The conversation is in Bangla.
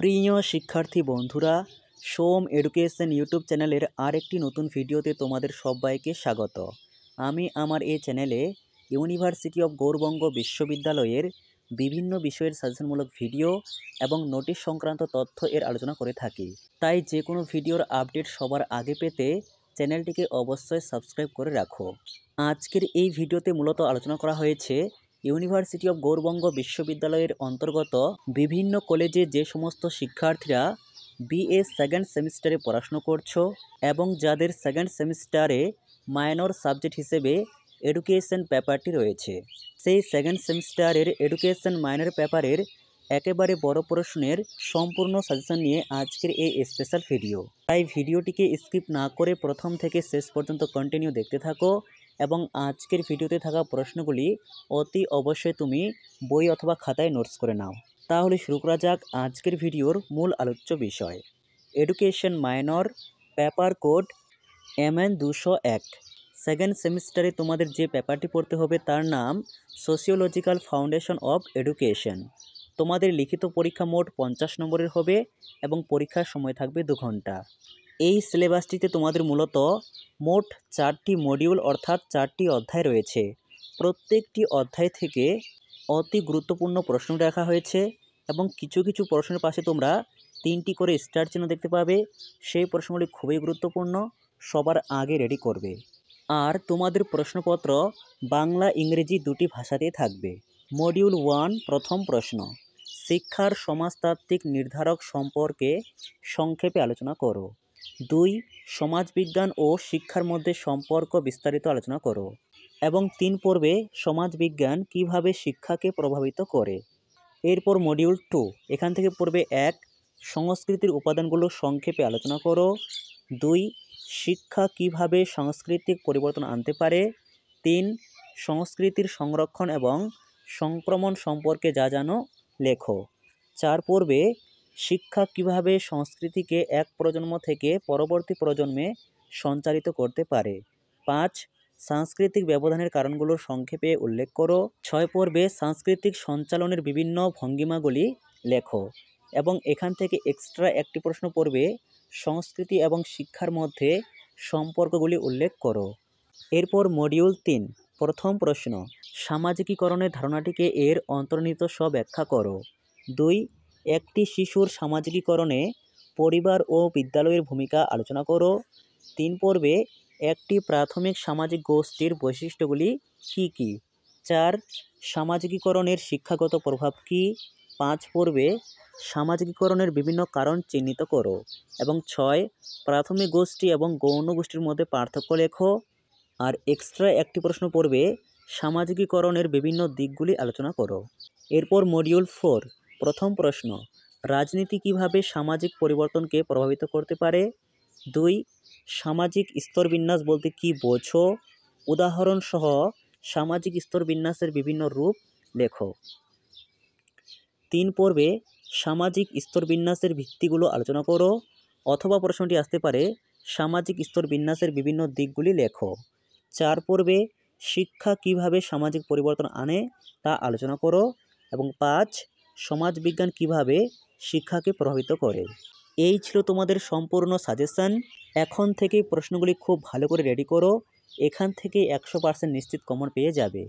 প্রিয় শিক্ষার্থী বন্ধুরা, সোম এডুকেশন ইউটিউব চ্যানেলের আরেকটি নতুন ভিডিওতে তোমাদের সবাইকে স্বাগত। আমি আমার এই চ্যানেলে ইউনিভার্সিটি অফ গৌড়বঙ্গ বিশ্ববিদ্যালয়ের বিভিন্ন বিষয়ের সাজেশনমূলক ভিডিও এবং নোটিশ সংক্রান্ত তথ্য এর আলোচনা করে থাকি। তাই যে কোনো ভিডিওর আপডেট সবার আগে পেতে চ্যানেলটিকে অবশ্যই সাবস্ক্রাইব করে রাখো। আজকের এই ভিডিওতে মূলত আলোচনা করা হয়েছে ইউনিভার্সিটি অফ গৌড়বঙ্গ বিশ্ববিদ্যালয়ের অন্তর্গত বিভিন্ন কলেজে যে সমস্ত শিক্ষার্থীরা বিএ সেকেন্ড সেমিস্টারে পড়াশুনো করছো এবং যাদের সেকেন্ড সেমিস্টারে মাইনর সাবজেক্ট হিসেবে এডুকেশন পেপারটি রয়েছে, সেই সেকেন্ড সেমিস্টারের এডুকেশন মাইনর পেপারের একেবারে বড় প্রশ্নের সম্পূর্ণ সাজেশন নিয়ে আজকের এই স্পেশাল ভিডিও। তাই ভিডিওটিকে স্কিপ না করে প্রথম থেকে শেষ পর্যন্ত কন্টিনিউ দেখতে থাকো এবং আজকের ভিডিওতে থাকা প্রশ্নগুলি অতি অবশ্যই তুমি বই অথবা খাতায় নোটস করে নাও। তাহলে শুরু করা যাক আজকের ভিডিওর মূল আলোচ্য বিষয়, education minor paper code MN 201। Second সেমিস্টারে তোমাদের যে পেপারটি পড়তে হবে তার নাম সোশিওলজিক্যাল ফাউন্ডেশন অফ এডুকেশন। তোমাদের লিখিত পরীক্ষা মোট 50 নম্বরের হবে এবং পরীক্ষার সময় থাকবে 2 ঘন্টা। এই সিলেবাসটিতে তোমাদের মূলত মোট 4টি মডিউল অর্থাৎ 4টি অধ্যায় রয়েছে। প্রত্যেকটি অধ্যায় থেকে অতি গুরুত্বপূর্ণ প্রশ্ন রাখা হয়েছে এবং কিছু কিছু প্রশ্নের পাশে তোমরা 3টি করে স্টার চিহ্ন দেখতে পাবে। সেই প্রশ্নগুলি খুবই গুরুত্বপূর্ণ, সবার আগে রেডি করবে। আর তোমাদের প্রশ্নপত্র বাংলা ইংরেজি দুটি ভাষাতেই থাকবে। মডিউল 1 প্রথম প্রশ্ন, শিক্ষার সমাজতাত্ত্বিক নির্ধারক সম্পর্কে সংক্ষেপে আলোচনা করো। 2 সমাজবিজ্ঞান ও শিক্ষার মধ্যে সম্পর্ক বিস্তারিত আলোচনা করো। এবং 3 পর্বে সমাজবিজ্ঞান কিভাবে শিক্ষাকে প্রভাবিত করে। এরপর মডিউল 2, এখান থেকে পড়বে 1 সংস্কৃতির উপাদানগুলো সংক্ষেপে আলোচনা করো। 2 শিক্ষা কিভাবে সাংস্কৃতিক পরিবর্তন আনতে পারে। 3 সংস্কৃতির সংরক্ষণ এবং সংক্রমণ সম্পর্কে যা জানো লেখো। 4 পর্বে শিক্ষা কিভাবে সংস্কৃতিকে এক প্রজন্ম থেকে পরবর্তী প্রজন্মে সঞ্চারিত করতে পারে। 5 সাংস্কৃতিক ব্যবধানের কারণগুলো সংক্ষেপে উল্লেখ করো। 6 পর্বে সাংস্কৃতিক সঞ্চালনের বিভিন্ন ভঙ্গিমাগুলি লেখো এবং এখান থেকে এক্সট্রা একটি প্রশ্ন পড়বে, সংস্কৃতি এবং শিক্ষার মধ্যে সম্পর্কগুলি উল্লেখ করো। এরপর মডিউল 3 প্রথম প্রশ্ন, সামাজিকীকরণের ধারণাটিকে এর অন্তর্নিহিত ব্যাখ্যা করো। 2 একটি শিশুর সামাজিকীকরণে পরিবার ও বিদ্যালয়ের ভূমিকা আলোচনা করো। 3 পর্বে একটি প্রাথমিক সামাজিক গোষ্ঠীর বৈশিষ্ট্যগুলি কি কি। 4 সামাজিকীকরণের শিক্ষাগত প্রভাব কি। 5 পর্বে সামাজিকীকরণের বিভিন্ন কারণ চিহ্নিত করো এবং 6 প্রাথমিক গোষ্ঠী এবং গৌণ গোষ্ঠীর মধ্যে পার্থক্য লেখো। আর এক্সট্রা একটি প্রশ্ন পড়বে, সামাজিকীকরণের বিভিন্ন দিকগুলি আলোচনা করো। এরপর মডিউল 4 প্রথম প্রশ্ন, রাজনীতি কিভাবে সামাজিক পরিবর্তনকে প্রভাবিত করতে পারে। 2 সামাজিক স্তরবিন্যাস বলতে কি বোঝো, উদাহরণসহ সামাজিক স্তরবিন্যাসের বিভিন্ন রূপ লেখো। 3 পর্বে সামাজিক স্তরবিন্যাসের ভিত্তিগুলো আলোচনা করো, অথবা প্রশ্নটি আসতে পারে সামাজিক স্তরবিন্যাসের বিভিন্ন দিকগুলি লেখো। 4 পর্বে শিক্ষা কিভাবে সামাজিক পরিবর্তন আনে তা আলোচনা করো এবং 5 সমাজবিজ্ঞান কিভাবে শিক্ষাকে প্রভাবিত করে। এই ছিল তোমাদের সম্পূর্ণ সাজেশন। এখন থেকে প্রশ্নগুলি খুব ভালো করে রেডি করো, এখান থেকে 100% নিশ্চিত কমন পেয়ে যাবে।